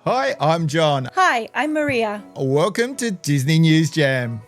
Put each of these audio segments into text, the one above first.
Hi, I'm John. Hi, I'm Maria. Welcome to Disney News Jam.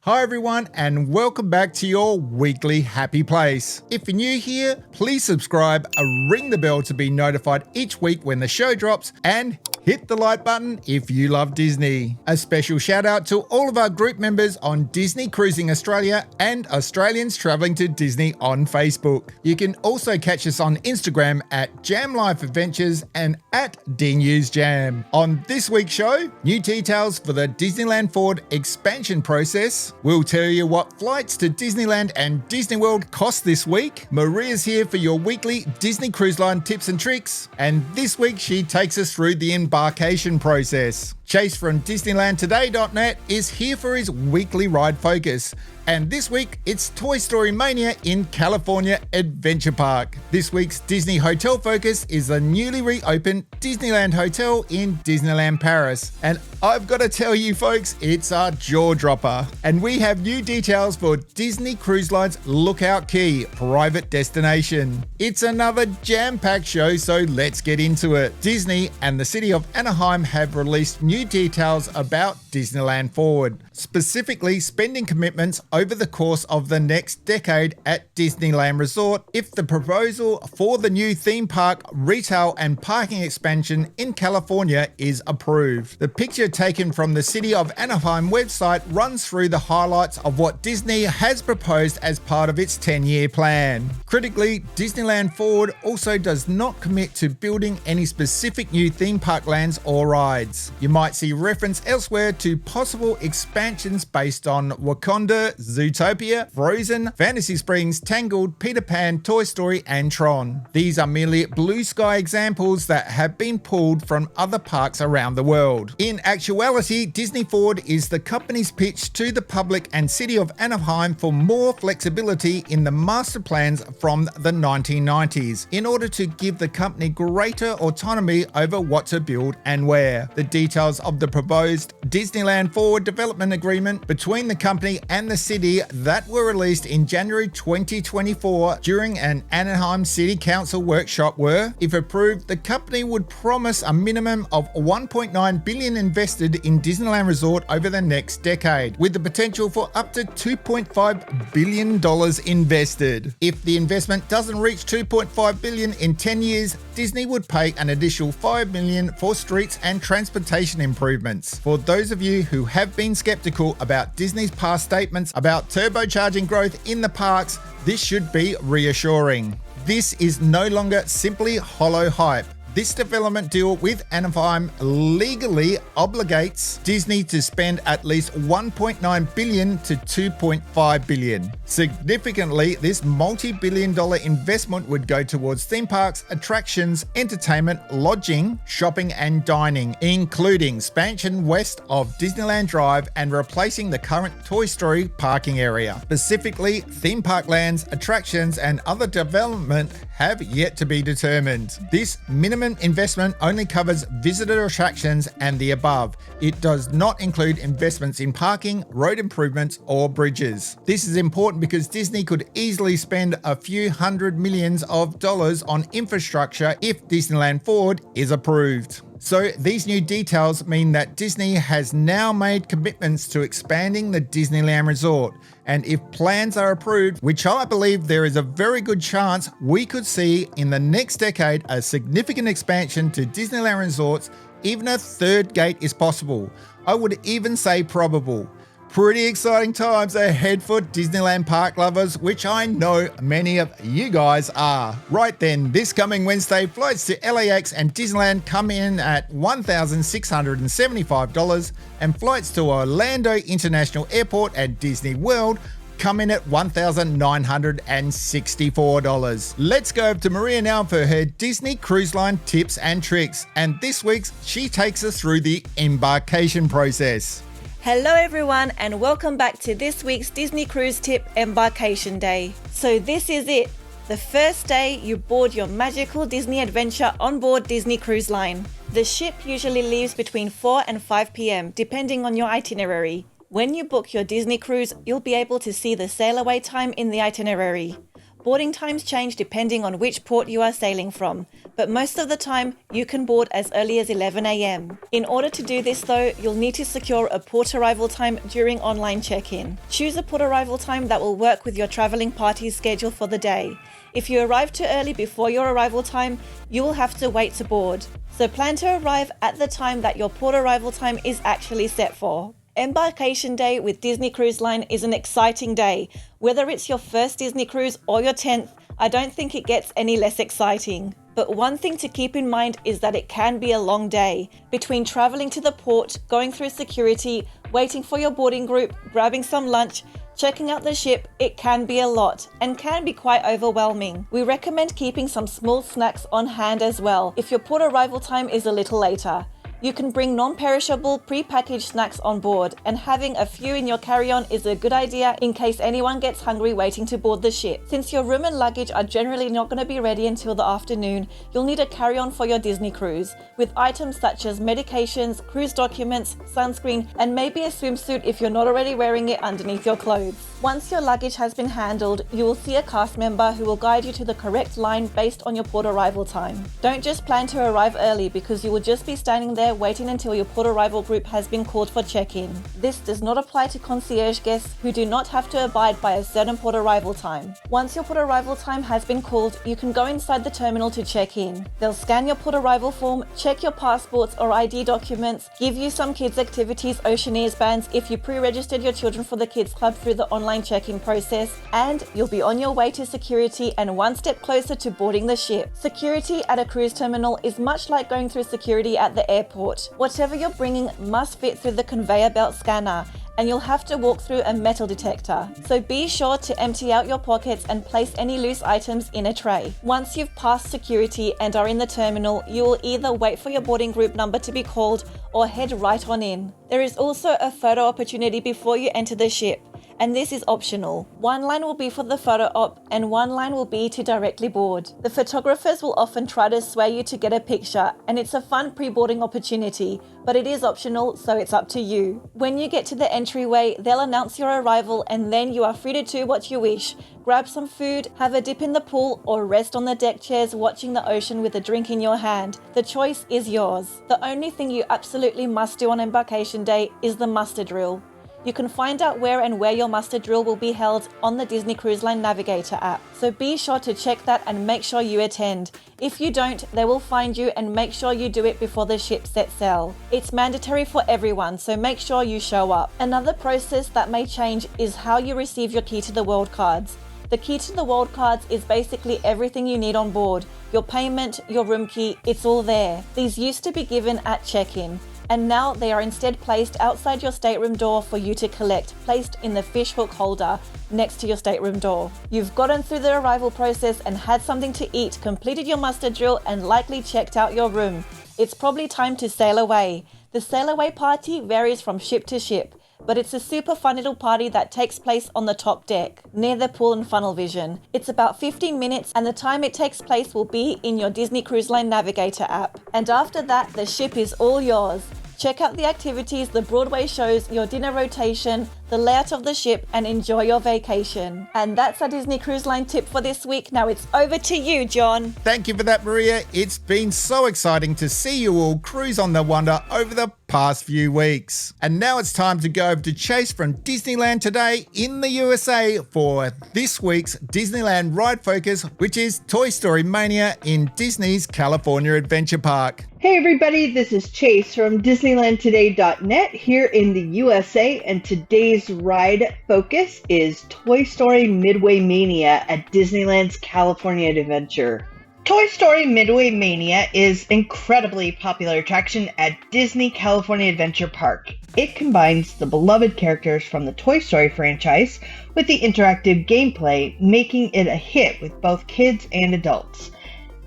Hi everyone and welcome back to your weekly happy place. If you're new here, please subscribe, ring the bell to be notified each week when the show drops, and hit the like button if you love Disney. A special shout out to all of our group members on Disney Cruising Australia and Australians travelling to Disney on Facebook. You can also catch us on Instagram at Jam Life Adventures and at DNewsJam. On this week's show, new details for the Disneyland Forward expansion process. We'll tell you what flights to Disneyland and Disney World cost this week. Maria's here for your weekly Disney Cruise Line tips and tricks. And this week she takes us through the embarkation process. Chase from DisneylandToday.net is here for his weekly ride focus. And this week, it's Toy Story Mania in California Adventure Park. This week's Disney Hotel focus is the newly reopened Disneyland Hotel in Disneyland Paris. And I've got to tell you folks, it's a jaw dropper. And we have new details for Disney Cruise Line's Lookout Key private destination. It's another jam-packed show, so let's get into it. Disney and the city of Anaheim have released new details about Disneyland Forward, specifically spending commitments over the course of the next decade at Disneyland Resort if the proposal for the new theme park, retail and parking expansion in California is approved. The picture taken from the City of Anaheim website runs through the highlights of what Disney has proposed as part of its 10-year plan. Critically, Disneyland Forward also does not commit to building any specific new theme park lands or rides. You might see reference elsewhere to possible expansions based on Wakanda, Zootopia, Frozen, Fantasy Springs, Tangled, Peter Pan, Toy Story and Tron. These are merely blue sky examples that have been pulled from other parks around the world. In actuality, Disney Forward is the company's pitch to the public and City of Anaheim for more flexibility in the master plans from the 1990s in order to give the company greater autonomy over what to build and where. The details of the proposed Disneyland Forward development agreement between the company and the city that were released in January 2024 during an Anaheim City Council workshop were, if approved, the company would promise a minimum of $1.9 billion invested in Disneyland Resort over the next decade, with the potential for up to $2.5 billion invested. If the investment doesn't reach $2.5 billion in 10 years, Disney would pay an additional $5 million for streets and transportation improvements. For those of you who have been skeptical about Disney's past statements about turbocharging growth in the parks, this should be reassuring. This is no longer simply hollow hype. This development deal with Anaheim legally obligates Disney to spend at least $1.9 billion to $2.5 billion. Significantly, this multi-billion-dollar investment would go towards theme parks, attractions, entertainment, lodging, shopping and dining, including expansion west of Disneyland Drive and replacing the current Toy Story parking area. Specifically, theme park lands, attractions and other development have yet to be determined. This minimum investment only covers visitor attractions and the above. It does not include investments in parking, road improvements, or bridges. This is important because Disney could easily spend a few hundred millions of dollars on infrastructure if Disneyland Forward is approved. So these new details mean that Disney has now made commitments to expanding the Disneyland Resort. And if plans are approved, which I believe there is a very good chance we could see in the next decade a significant expansion to Disneyland Resorts, even a third gate is possible. I would even say probable. Pretty exciting times ahead for Disneyland park lovers, which I know many of you guys are. Right then, this coming Wednesday, flights to LAX and Disneyland come in at $1,675 and flights to Orlando International Airport and Disney World come in at $1,964. Let's go over to Maria now for her Disney Cruise Line tips and tricks. And this week's, she takes us through the embarkation process. Hello everyone and welcome back to this week's Disney Cruise Tip Embarkation Day. So this is it. The first day you board your magical Disney adventure on board Disney Cruise Line. The ship usually leaves between 4 and 5 p.m. depending on your itinerary. When you book your Disney cruise, you'll be able to see the sail away time in the itinerary. Boarding times change depending on which port you are sailing from, but most of the time you can board as early as 11 a.m. In order to do this though, you'll need to secure a port arrival time during online check-in. Choose a port arrival time that will work with your traveling party's schedule for the day. If you arrive too early before your arrival time, you will have to wait to board. So plan to arrive at the time that your port arrival time is actually set for. Embarkation Day with Disney Cruise Line is an exciting day. Whether it's your first Disney cruise or your 10th, I don't think it gets any less exciting. But one thing to keep in mind is that it can be a long day. Between traveling to the port, going through security, waiting for your boarding group, grabbing some lunch, checking out the ship, it can be a lot and can be quite overwhelming. We recommend keeping some small snacks on hand as well if your port arrival time is a little later. You can bring non-perishable pre-packaged snacks on board, and having a few in your carry-on is a good idea in case anyone gets hungry waiting to board the ship. Since your room and luggage are generally not going to be ready until the afternoon, you'll need a carry-on for your Disney cruise, with items such as medications, cruise documents, sunscreen, and maybe a swimsuit if you're not already wearing it underneath your clothes. Once your luggage has been handled, you will see a cast member who will guide you to the correct line based on your port arrival time. Don't just plan to arrive early because you will just be standing there waiting until your port arrival group has been called for check-in. This does not apply to concierge guests who do not have to abide by a certain port arrival time. Once your port arrival time has been called, you can go inside the terminal to check in. They'll scan your port arrival form, check your passports or ID documents, give you some kids activities Oceaneers bands if you pre-registered your children for the kids club through the online check-in process, and you'll be on your way to security and one step closer to boarding the ship. Security at a cruise terminal is much like going through security at the airport. Whatever you're bringing must fit through the conveyor belt scanner, and you'll have to walk through a metal detector. So be sure to empty out your pockets and place any loose items in a tray. Once you've passed security and are in the terminal, you will either wait for your boarding group number to be called or head right on in. There is also a photo opportunity before you enter the ship, and this is optional. One line will be for the photo op and one line will be to directly board. The photographers will often try to sway you to get a picture, and it's a fun pre-boarding opportunity, but it is optional, so it's up to you. When you get to the entryway, they'll announce your arrival and then you are free to do what you wish. Grab some food, have a dip in the pool, or rest on the deck chairs watching the ocean with a drink in your hand. The choice is yours. The only thing you absolutely must do on embarkation day is the muster drill. You can find out where your muster drill will be held on the Disney Cruise Line Navigator app, so be sure to check that and make sure you attend. If you don't, they will find you and make sure you do it before the ship sets sail. It's mandatory for everyone, so make sure you show up. Another process that may change is how you receive your Key to the World cards. The Key to the World cards is basically everything you need on board. Your payment, your room key, it's all there. These used to be given at check-in, and now they are instead placed outside your stateroom door for you to collect, placed in the fish hook holder next to your stateroom door. You've gotten through the arrival process and had something to eat, completed your muster drill, and likely checked out your room. It's probably time to sail away. The sail away party varies from ship to ship, but it's a super fun little party that takes place on the top deck, near the pool and funnel vision. It's about 15 minutes and the time it takes place will be in your Disney Cruise Line Navigator app. And after that, the ship is all yours. Check out the activities, the Broadway shows, your dinner rotation, the layout of the ship, and enjoy your vacation. And that's our Disney Cruise Line tip for this week. Now it's over to you, John. Thank you for that, Maria. It's been so exciting to see you all cruise on the Wonder over the past few weeks. And now it's time to go over to Chase from Disneyland Today in the USA for this week's Disneyland ride focus, which is Toy Story Mania in Disney's California Adventure Park. Hey everybody, this is Chase from DisneylandToday.net here in the USA, and today's ride focus is Toy Story Midway Mania at Disneyland's California Adventure. Toy Story Midway Mania is an incredibly popular attraction at Disney California Adventure Park. It combines the beloved characters from the Toy Story franchise with the interactive gameplay, making it a hit with both kids and adults.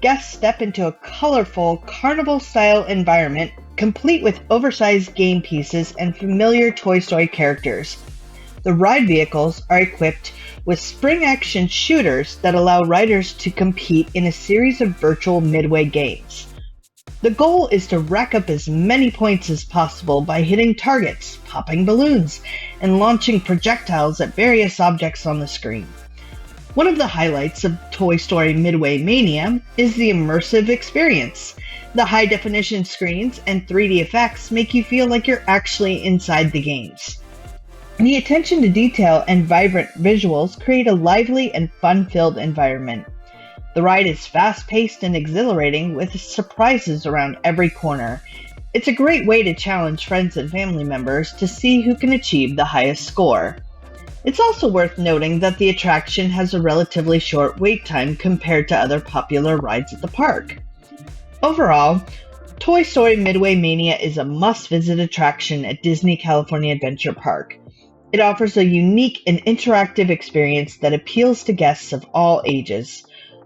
Guests step into a colorful carnival-style environment, complete with oversized game pieces and familiar Toy Story characters. The ride vehicles are equipped with spring-action shooters that allow riders to compete in a series of virtual Midway games. The goal is to rack up as many points as possible by hitting targets, popping balloons, and launching projectiles at various objects on the screen. One of the highlights of Toy Story Midway Mania is the immersive experience. The high-definition screens and 3D effects make you feel like you're actually inside the games. The attention to detail and vibrant visuals create a lively and fun-filled environment. The ride is fast-paced and exhilarating with surprises around every corner. It's a great way to challenge friends and family members to see who can achieve the highest score. It's also worth noting that the attraction has a relatively short wait time compared to other popular rides at the park. Overall, Toy Story Midway Mania is a must-visit attraction at Disney California Adventure Park. It offers a unique and interactive experience that appeals to guests of all ages.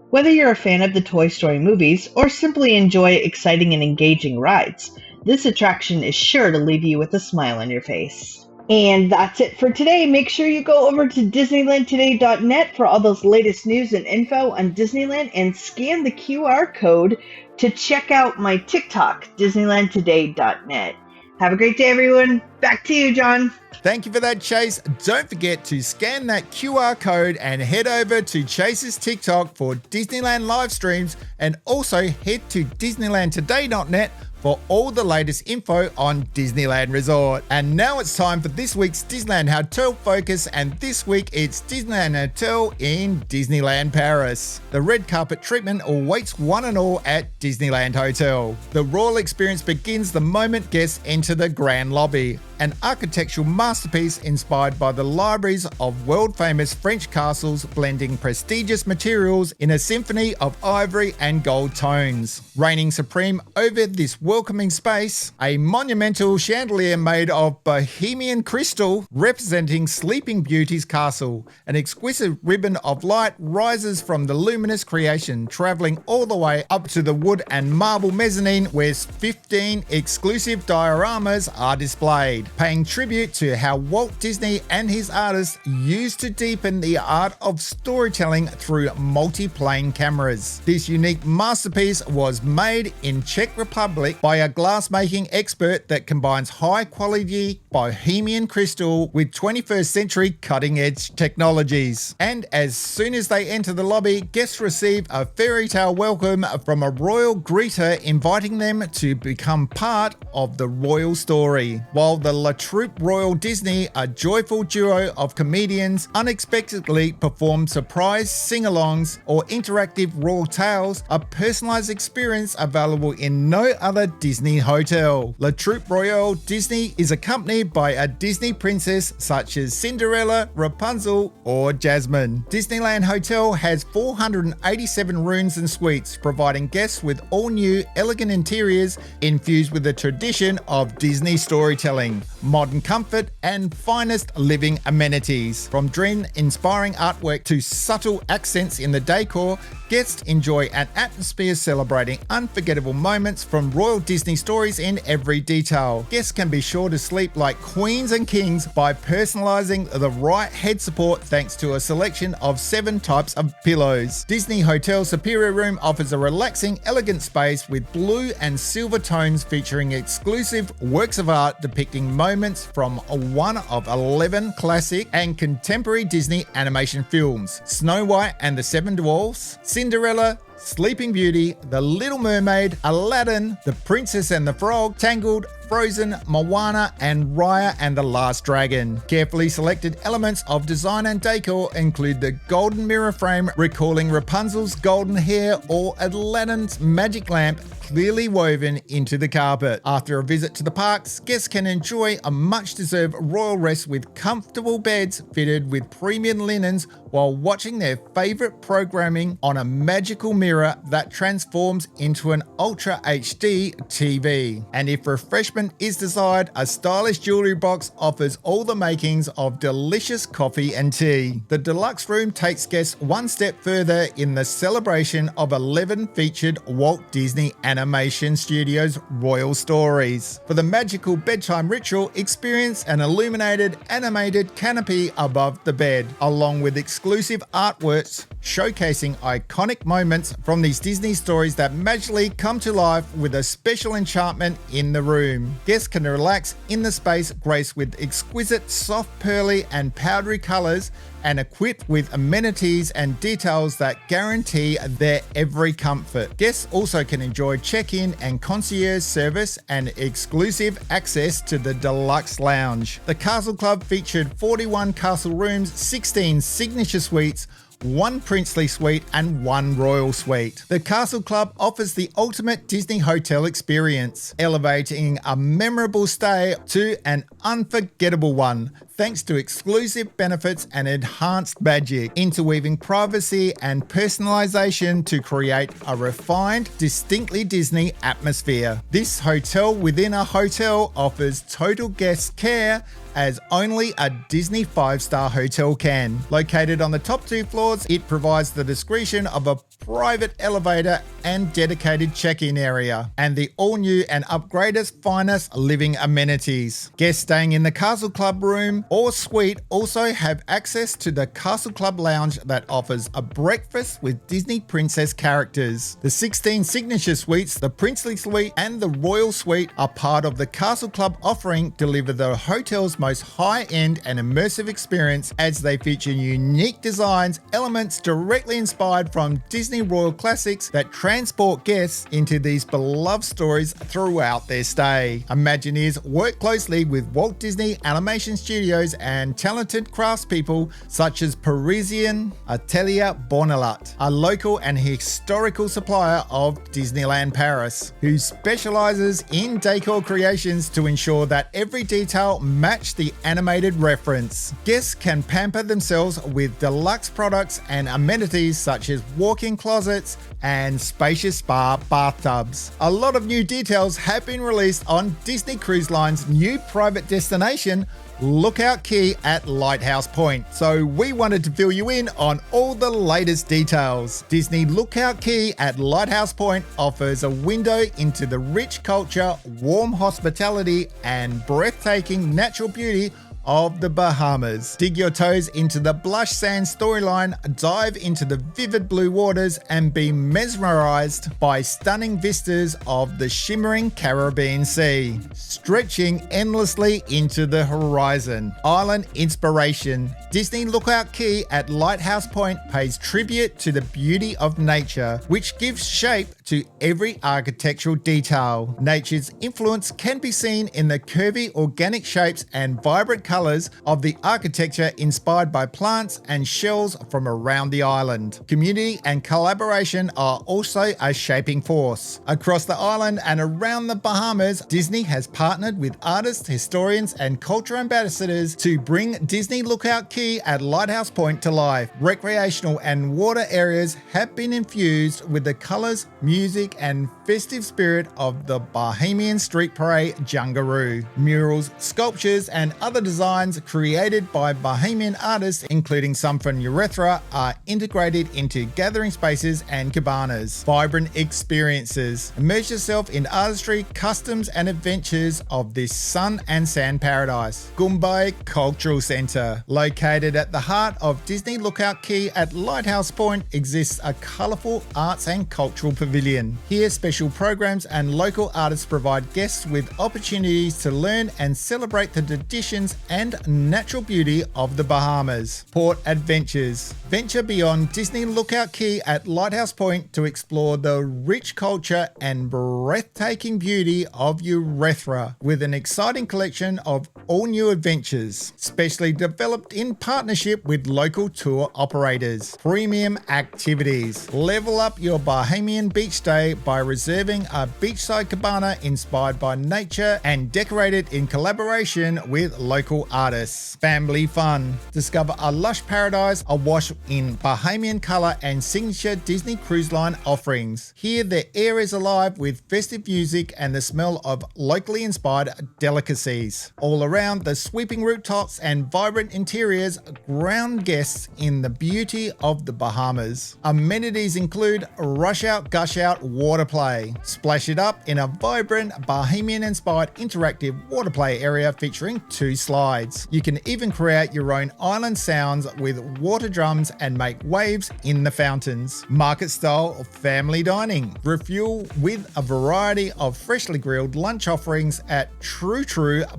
Whether you're a fan of the Toy Story movies or simply enjoy exciting and engaging rides, this attraction is sure to leave you with a smile on your face. And that's it for today. Make sure you go over to DisneylandToday.net for all those latest news and info on Disneyland and scan the QR code to check out my TikTok, DisneylandToday.net. Have a great day, everyone. Back to you, John. Thank you for that, Chase. Don't forget to scan that QR code and head over to Chase's TikTok for Disneyland live streams, and also head to DisneylandToday.net for all the latest info on Disneyland Resort. And now it's time for this week's Disneyland Hotel Focus, and this week it's Disneyland Hotel in Disneyland Paris. The red carpet treatment awaits one and all at Disneyland Hotel. The royal experience begins the moment guests enter the grand lobby, an architectural masterpiece inspired by the libraries of world-famous French castles, blending prestigious materials in a symphony of ivory and gold tones. Reigning supreme over this welcoming space, a monumental chandelier made of Bohemian crystal representing Sleeping Beauty's castle. An exquisite ribbon of light rises from the luminous creation, travelling all the way up to the wood and marble mezzanine where 15 exclusive dioramas are displayed, paying tribute to how Walt Disney and his artists used to deepen the art of storytelling through multi-plane cameras. This unique masterpiece was made in Czech Republic by a glass-making expert that combines high-quality Bohemian crystal with 21st century cutting-edge technologies. And as soon as they enter the lobby, guests receive a fairy tale welcome from a royal greeter inviting them to become part of the royal story. While the La Troupe Royal Disney, a joyful duo of comedians, unexpectedly perform surprise sing-alongs or interactive royal tales, a personalized experience available in no other Disney hotel. La Troupe Royale Disney is accompanied by a Disney princess such as Cinderella, Rapunzel, or Jasmine. Disneyland Hotel has 487 rooms and suites, providing guests with all new, elegant interiors infused with the tradition of Disney storytelling, modern comfort, and finest living amenities. From dream-inspiring artwork to subtle accents in the decor, guests enjoy an atmosphere celebrating unforgettable moments from royal Disney stories in every detail. Guests can be sure to sleep like queens and kings by personalizing the right head support thanks to a selection of 7 types of pillows. Disney Hotel Superior Room offers a relaxing, elegant space with blue and silver tones featuring exclusive works of art depicting moments from one of 11 classic and contemporary Disney animation films: Snow White and the Seven Dwarfs, Cinderella, Sleeping Beauty, The Little Mermaid, Aladdin, The Princess and the Frog, Tangled, Frozen, Moana, and Raya and the Last Dragon. Carefully selected elements of design and decor include the golden mirror frame recalling Rapunzel's golden hair or Aladdin's magic lamp clearly woven into the carpet. After a visit to the parks, guests can enjoy a much-deserved royal rest with comfortable beds fitted with premium linens while watching their favorite programming on a magical mirror that transforms into an Ultra HD TV. And if refreshment is desired, a stylish jewelry box offers all the makings of delicious coffee and tea. The deluxe room takes guests one step further in the celebration of 11 featured Walt Disney Animation Studios royal stories. For the magical bedtime ritual, experience an illuminated animated canopy above the bed, along with exclusive artworks showcasing iconic moments from these Disney stories that magically come to life with a special enchantment in the room. Guests can relax in the space graced with exquisite, soft, pearly, and powdery colors, and equipped with amenities and details that guarantee their every comfort. Guests also can enjoy check-in and concierge service and exclusive access to the deluxe lounge. The Castle Club featured 41 castle rooms, 16 signature suites, 1 princely suite and 1 royal suite. The Castle Club offers the ultimate Disney hotel experience, elevating a memorable stay to an unforgettable one, thanks to exclusive benefits and enhanced magic, interweaving privacy and personalization to create a refined, distinctly Disney atmosphere. This hotel within a hotel offers total guest care as only a Disney 5-star hotel can. Located on the top 2 floors, it provides the discretion of a private elevator and dedicated check-in area, and the all-new and upgraded finest living amenities. Guests staying in the Castle Club room or suite also have access to the Castle Club lounge that offers a breakfast with Disney princess characters. The 16 signature suites, the princely suite and the royal suite are part of the Castle Club offering, deliver the hotel's most high-end and immersive experience as they feature unique designs, elements directly inspired from Disney Royal classics that transport guests into these beloved stories throughout their stay. Imagineers work closely with Walt Disney Animation Studios and talented craftspeople such as Parisian Atelier Bonnelat, a local and historical supplier of Disneyland Paris, who specializes in decor creations to ensure that every detail matches the animated reference. Guests can pamper themselves with deluxe products and amenities such as walk-in closets and spacious spa bathtubs. A lot of new details have been released on Disney Cruise Line's new private destination, Lookout Key at Lighthouse Point, so we wanted to fill you in on all the latest details. Disney Lookout Key at Lighthouse Point offers a window into the rich culture, warm hospitality, and breathtaking natural beauty of the Bahamas. Dig your toes into the blush sand storyline, dive into the vivid blue waters, and be mesmerized by stunning vistas of the shimmering Caribbean Sea, stretching endlessly into the horizon. Island inspiration. Disney Lookout Key at Lighthouse Point pays tribute to the beauty of nature, which gives shape to every architectural detail. Nature's influence can be seen in the curvy organic shapes and vibrant colors of the architecture inspired by plants and shells from around the island. Community and collaboration are also a shaping force. Across the island and around the Bahamas, Disney has partnered with artists, historians, and culture ambassadors to bring Disney Lookout Key at Lighthouse Point to life. Recreational and water areas have been infused with the colors, music, and festive spirit of the Bahamian Street Parade Jungaroo. Murals, sculptures, and other designs created by Bahamian artists, including some from Urethra, are integrated into gathering spaces and cabanas. Vibrant experiences. Immerse yourself in artistry, customs, and adventures of this sun and sand paradise. Goombay Cultural Centre. Located at the heart of Disney Lookout Key at Lighthouse Point exists a colourful arts and cultural pavilion. Here, special programs and local artists provide guests with opportunities to learn and celebrate the traditions and natural beauty of the Bahamas. Port Adventures. Venture beyond Disney Lookout Key at Lighthouse Point to explore the rich culture and breathtaking beauty of Urethra with an exciting collection of all new adventures, specially developed in partnership with local tour operators. Premium activities. Level up your Bahamian beach day by reserving a beachside cabana inspired by nature and decorated in collaboration with local artists. Family fun. Discover a lush paradise awash in Bahamian color and signature Disney Cruise Line offerings. Here, the air is alive with festive music and the smell of locally inspired delicacies. All around, the sweeping rooftops and vibrant interiors ground guests in the beauty of the Bahamas. Amenities include rush out, gush out water play. Splash it up in a vibrant, Bahamian-inspired interactive water play area featuring 2 slides. You can even create your own island sounds with water drums and make waves in the fountains. Market-style family dining. Refuel with a variety of freshly grilled lunch offerings at True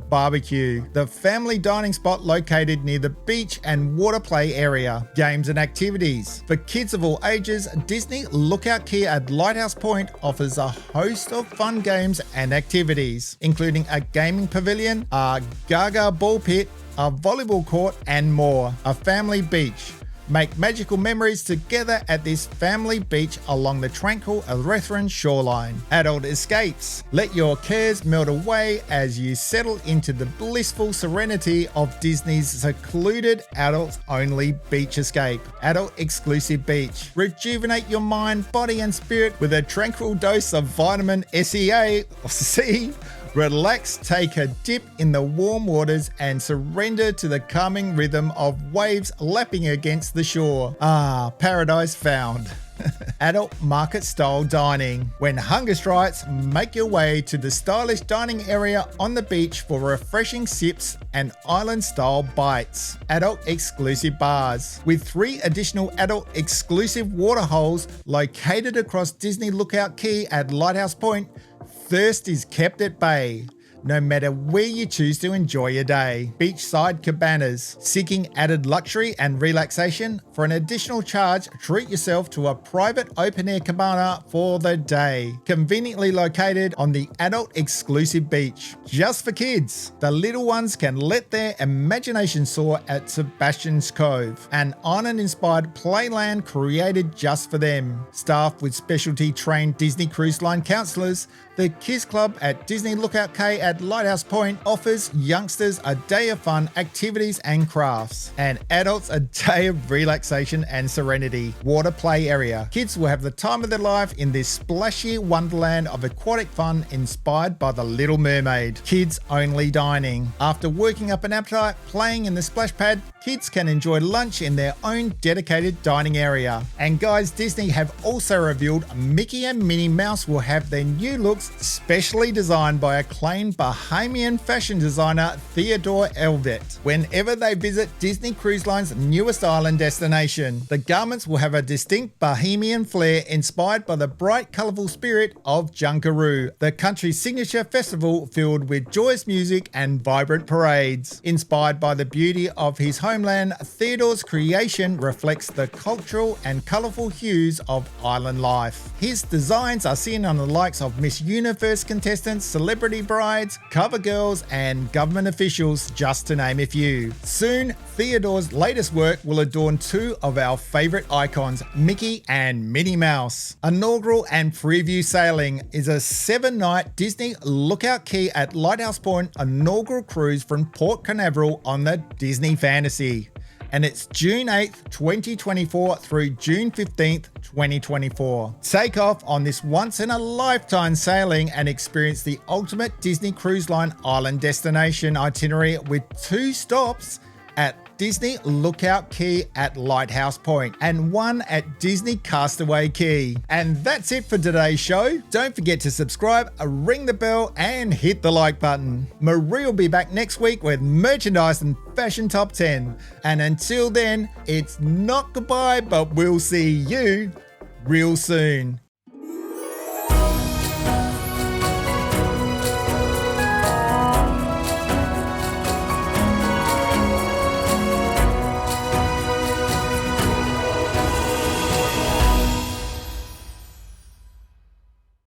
Barbecue, the family dining spot located near the beach and water play area. Games and activities. For kids of all ages, Disney Lookout Key at Lighthouse Point offers a host of fun games and activities, including a gaming pavilion, a gaga ball pit, a volleyball court, and more. A family beach. Make magical memories together at this family beach along the tranquil Erythraean shoreline. Adult escapes. Let your cares melt away as you settle into the blissful serenity of Disney's secluded adults-only beach escape. Adult exclusive beach. Rejuvenate your mind, body, and spirit with a tranquil dose of vitamin C. Relax, take a dip in the warm waters and surrender to the calming rhythm of waves lapping against the shore. Ah, paradise found. Adult market style dining. When hunger strikes, make your way to the stylish dining area on the beach for refreshing sips and island style bites. Adult exclusive bars. With 3 additional adult exclusive water holes located across Disney Lookout Key at Lighthouse Point, thirst is kept at bay, no matter where you choose to enjoy your day. Beachside cabanas. Seeking added luxury and relaxation? For an additional charge, treat yourself to a private open-air cabana for the day. Conveniently located on the adult exclusive beach. Just for kids. The little ones can let their imagination soar at Sebastian's Cove, an island-inspired playland created just for them. Staffed with specialty trained Disney Cruise Line counselors, the Kids Club at Disney Lookout Cay at Lighthouse Point offers youngsters a day of fun activities and crafts, and adults a day of relaxation and serenity. Water play area. Kids will have the time of their life in this splashy wonderland of aquatic fun inspired by The Little Mermaid. Kids only dining. After working up an appetite, playing in the splash pad, kids can enjoy lunch in their own dedicated dining area. And guys, Disney have also revealed Mickey and Minnie Mouse will have their new looks specially designed by acclaimed Bahamian fashion designer Theodore Elvet whenever they visit Disney Cruise Line's newest island destination. The garments will have a distinct Bahamian flair inspired by the bright, colourful spirit of Junkaroo, the country's signature festival filled with joyous music and vibrant parades. Inspired by the beauty of his homeland, Theodore's creation reflects the cultural and colourful hues of island life. His designs are seen on the likes of Miss Universe contestants, celebrity brides, cover girls, and government officials, just to name a few. Soon, Theodore's latest work will adorn 2 of our favourite icons, Mickey and Minnie Mouse. Inaugural and preview sailing is a 7-night Disney Lookout Key at Lighthouse Point inaugural cruise from Port Canaveral on the Disney Fantasy. And it's June 8th, 2024 through June 15th, 2024. Take off on this once-in-a-lifetime sailing and experience the ultimate Disney Cruise Line island destination itinerary with 2 stops at Disney Lookout Key at Lighthouse Point and 1 at Disney Castaway Key. And that's it for today's show. Don't forget to subscribe, ring the bell, and hit the like button. Marie will be back next week with merchandise and fashion top 10. And until then, it's not goodbye, but we'll see you real soon.